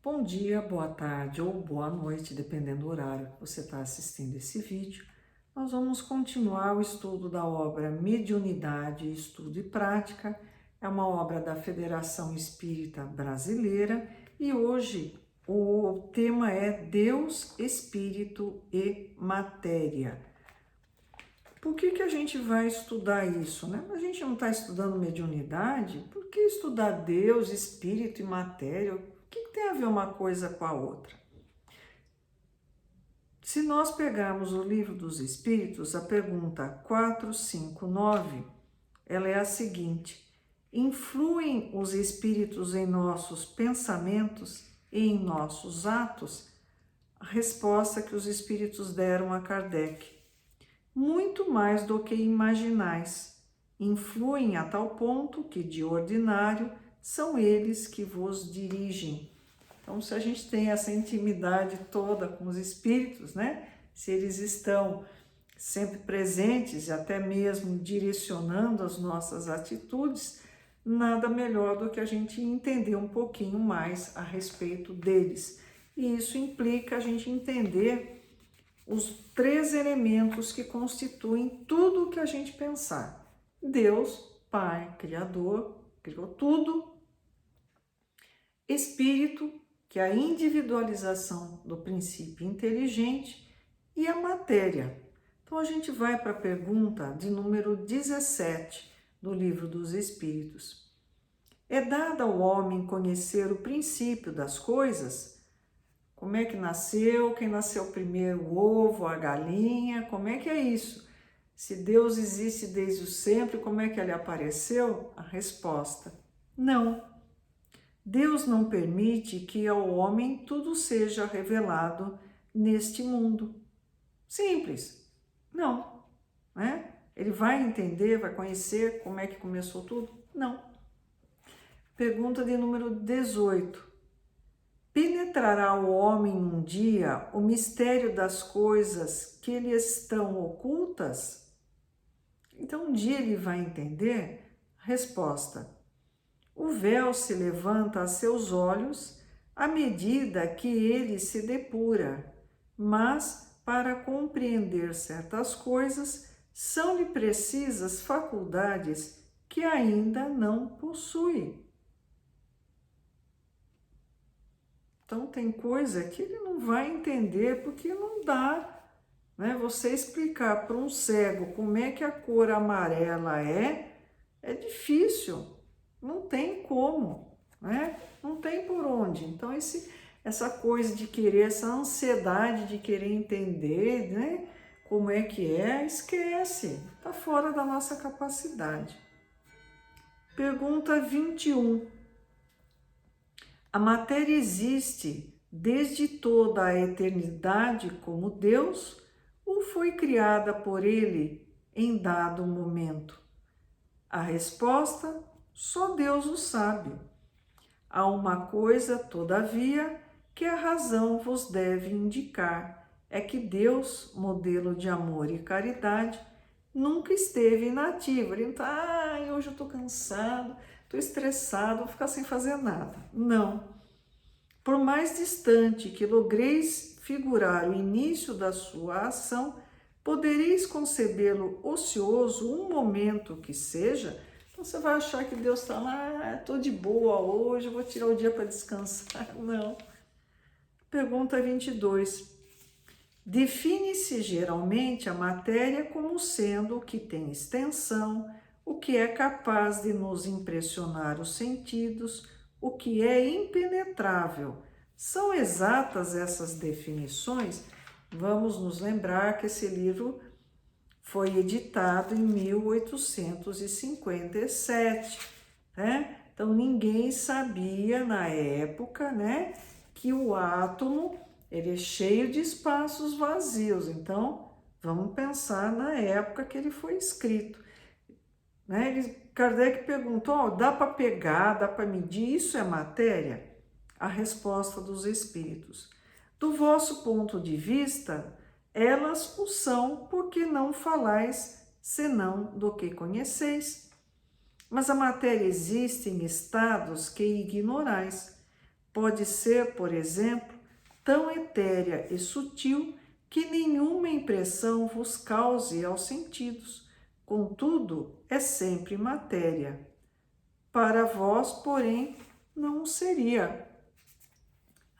Bom dia, boa tarde ou boa noite, dependendo do horário que você está assistindo esse vídeo. Nós vamos continuar o estudo da obra Mediunidade, Estudo e Prática. É uma obra da Federação Espírita Brasileira e hoje o tema é Deus, Espírito e Matéria. Por que a gente vai estudar isso, né? A gente não está estudando mediunidade? Por que estudar Deus, Espírito e Matéria? O que tem a ver uma coisa com a outra? Se nós pegarmos o Livro dos Espíritos, a pergunta 459, ela é a seguinte: influem os espíritos em nossos pensamentos e em nossos atos? A resposta que os espíritos deram a Kardec: muito mais do que imaginais. Influem a tal ponto que, de ordinário, são eles que vos dirigem. Então, se a gente tem essa intimidade toda com os espíritos, né? Se eles estão sempre presentes e até mesmo direcionando as nossas atitudes, nada melhor do que a gente entender um pouquinho mais a respeito deles. E isso implica a gente entender os três elementos que constituem tudo o que a gente pensar. Deus, Pai, Criador, criou tudo. Espírito, que é a individualização do princípio inteligente, e a matéria. Então a gente vai para a pergunta de número 17 do Livro dos Espíritos. É dado ao homem conhecer o princípio das coisas? Como é que nasceu? Quem nasceu primeiro, o ovo, a galinha? Como é que é isso? Se Deus existe desde o sempre, como é que ele apareceu? A resposta: não. Deus não permite que ao homem tudo seja revelado neste mundo. Simples. Não. Né? Ele vai entender, vai conhecer como é que começou tudo? Não. Pergunta de número 18. Penetrará o homem um dia o mistério das coisas que lhe estão ocultas? Então, um dia ele vai entender? Resposta: o véu se levanta a seus olhos à medida que ele se depura, mas para compreender certas coisas são-lhe precisas faculdades que ainda não possui. Então, tem coisa que ele não vai entender porque não dá, né? Você explicar para um cego como é que a cor amarela é difícil, não tem como, né? Não tem por onde. Então, essa coisa de querer, essa ansiedade de querer entender, né? Como é que é, esquece, está fora da nossa capacidade. Pergunta 21. A matéria existe desde toda a eternidade como Deus ou foi criada por Ele em dado momento? A resposta: só Deus o sabe. Há uma coisa, todavia, que a razão vos deve indicar, é que Deus, modelo de amor e caridade, nunca esteve inativo. Ele não está, hoje eu estou cansado, estou estressado, vou ficar sem fazer nada. Não. Por mais distante que logreis figurar o início da sua ação, podereis concebê-lo ocioso um momento que seja. Então você vai achar que Deus está lá, estou de boa hoje, vou tirar o dia para descansar. Não. Pergunta 22. Define-se geralmente a matéria como sendo o que tem extensão, o que é capaz de nos impressionar os sentidos, o que é impenetrável. São exatas essas definições? Vamos nos lembrar que esse livro foi editado em 1857, né? Então ninguém sabia na época, né, que o átomo ele é cheio de espaços vazios. Então vamos pensar na época que ele foi escrito, né? Kardec perguntou: dá para pegar, dá para medir, isso é matéria? A resposta dos espíritos: do vosso ponto de vista, elas o são, porque não falais senão do que conheceis. Mas a matéria existe em estados que ignorais. pode ser, por exemplo, tão etérea e sutil que nenhuma impressão vos cause aos sentidos. Contudo, é sempre matéria. Para vós, porém, não seria.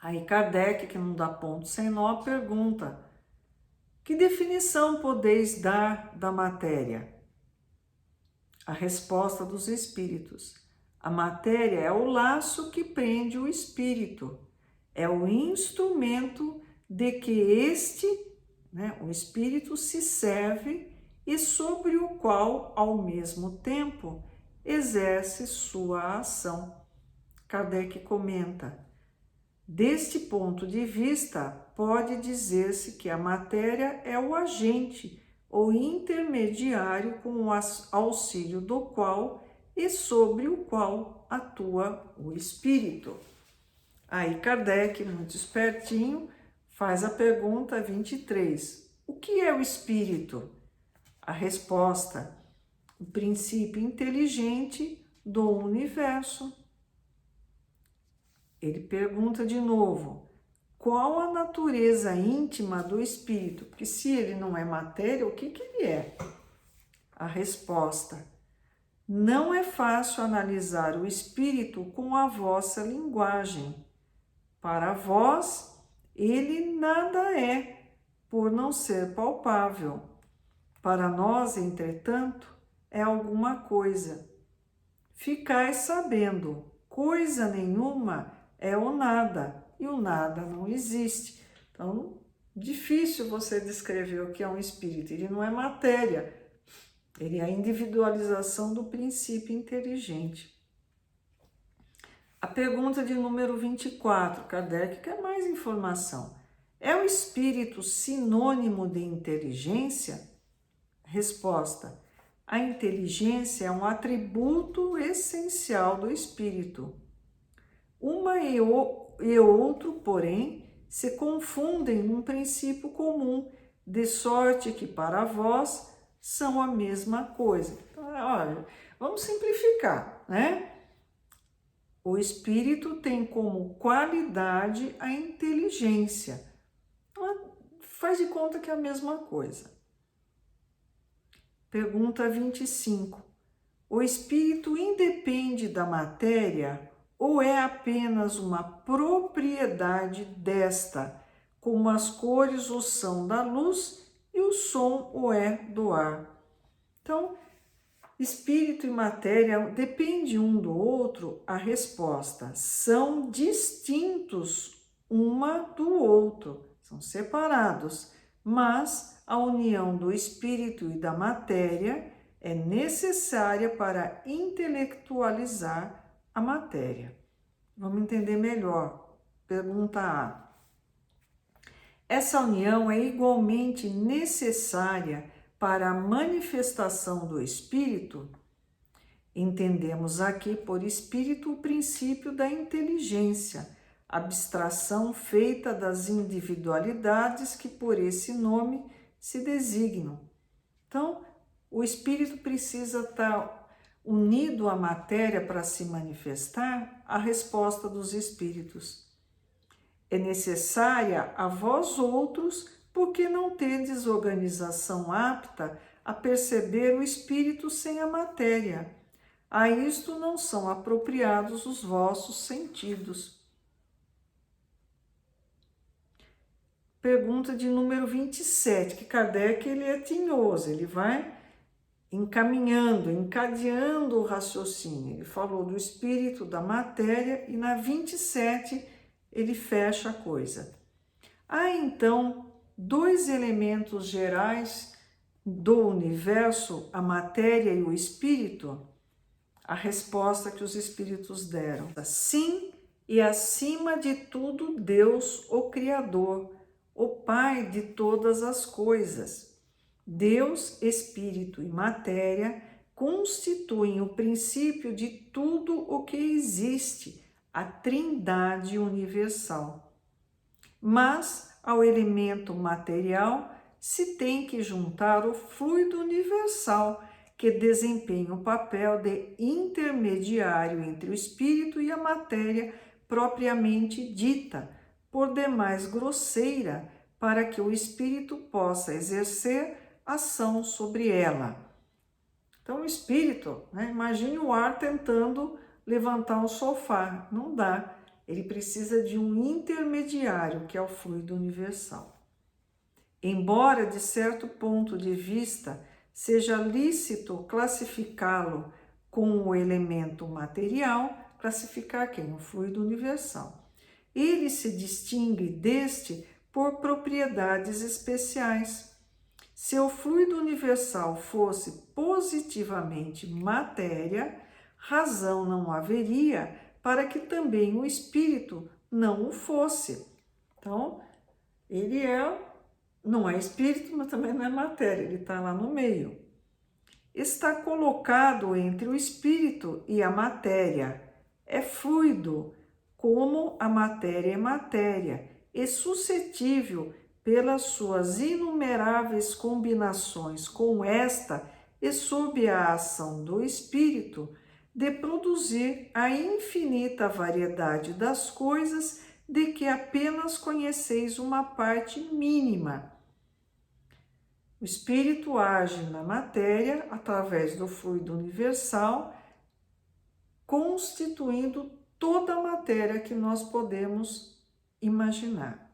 Aí Kardec, que não dá ponto sem nó, pergunta: que definição podeis dar da matéria? A resposta dos espíritos: a matéria é o laço que prende o espírito, é o instrumento de que o espírito se serve e sobre o qual, ao mesmo tempo, exerce sua ação. Kardec comenta: deste ponto de vista, pode dizer-se que a matéria é o agente ou intermediário com o auxílio do qual e sobre o qual atua o espírito. Aí Kardec, muito espertinho, faz a pergunta 23. O que é o espírito? A resposta: o princípio inteligente do universo. Ele pergunta de novo: qual a natureza íntima do espírito? Porque se ele não é matéria, o que ele é? A resposta: não é fácil analisar o espírito com a vossa linguagem. Para vós, ele nada é, por não ser palpável. Para nós, entretanto, é alguma coisa. Ficais sabendo, coisa nenhuma é o nada, e o nada não existe. Então, difícil você descrever o que é um espírito. Ele não é matéria, ele é a individualização do princípio inteligente. A pergunta de número 24, Kardec quer mais informação. É o espírito sinônimo de inteligência? Resposta: a inteligência é um atributo essencial do espírito. Uma e outro, porém, se confundem num princípio comum, de sorte que para vós são a mesma coisa. Então, olha, vamos simplificar, né? O espírito tem como qualidade a inteligência. Faz de conta que é a mesma coisa. Pergunta 25. O espírito independe da matéria ou é apenas uma propriedade desta, como as cores o são da luz e o som o é do ar? Então, espírito e matéria dependem um do outro? A resposta: são distintos uma do outro, são separados, mas a união do espírito e da matéria é necessária para intelectualizar a matéria. Vamos entender melhor. Pergunta A. Essa união é igualmente necessária para a manifestação do espírito? Entendemos aqui por espírito o princípio da inteligência, abstração feita das individualidades que por esse nome se designam. Então, o espírito precisa estar unido à matéria para se manifestar? A resposta dos espíritos: é necessária a vós outros, porque não tendes organização apta a perceber o espírito sem a matéria. A isto não são apropriados os vossos sentidos. Pergunta de número 27, que Kardec ele é tinhoso, ele vai encaminhando, encadeando o raciocínio. Ele falou do espírito, da matéria, e na 27 ele fecha a coisa. Há então dois elementos gerais do universo, a matéria e o espírito? A resposta que os espíritos deram: sim, e acima de tudo Deus, o Criador, o Pai de todas as coisas. Deus, espírito e matéria constituem o princípio de tudo o que existe, a Trindade universal. Mas ao elemento material se tem que juntar o fluido universal, que desempenha o papel de intermediário entre o espírito e a matéria propriamente dita, por demais grosseira, para que o espírito possa exercer ação sobre ela. Então, o espírito, né, imagine o ar tentando levantar um sofá, não dá. Ele precisa de um intermediário, que é o fluido universal. Embora, de certo ponto de vista, seja lícito classificá-lo com o elemento material, classificar quem? O fluido universal. Ele se distingue deste por propriedades especiais. Se o fluido universal fosse positivamente matéria, razão não haveria para que também o espírito não o fosse. Então, ele não é espírito, mas também não é matéria, ele está lá no meio. Está colocado entre o espírito e a matéria. É fluido, como a matéria é matéria, e suscetível, pelas suas inumeráveis combinações com esta e sob a ação do espírito, de produzir a infinita variedade das coisas de que apenas conheceis uma parte mínima. O espírito age na matéria através do fluido universal, constituindo toda a matéria que nós podemos imaginar.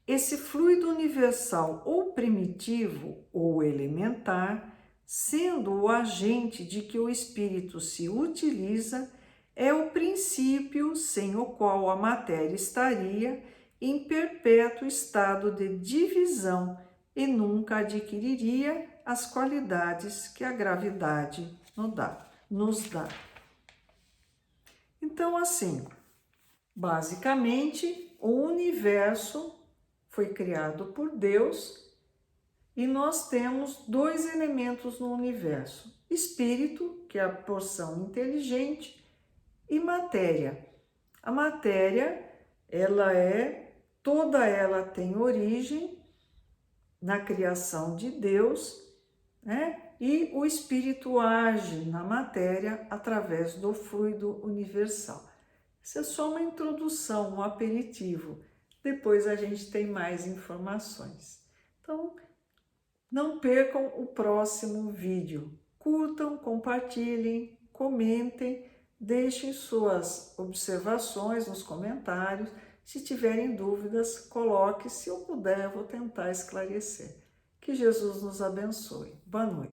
Esse fluido universal, ou primitivo ou elementar, sendo o agente de que o espírito se utiliza, é o princípio sem o qual a matéria estaria em perpétuo estado de divisão e nunca adquiriria as qualidades que a gravidade nos dá. Então, assim, basicamente, o universo foi criado por Deus e nós temos dois elementos no universo: espírito, que é a porção inteligente, e matéria. A matéria, toda ela tem origem na criação de Deus, né? E o espírito age na matéria através do fluido universal. Isso é só uma introdução, um aperitivo. Depois a gente tem mais informações. Então, não percam o próximo vídeo. Curtam, compartilhem, comentem, deixem suas observações nos comentários. Se tiverem dúvidas, coloque. Se eu puder, eu vou tentar esclarecer. Que Jesus nos abençoe. Boa noite.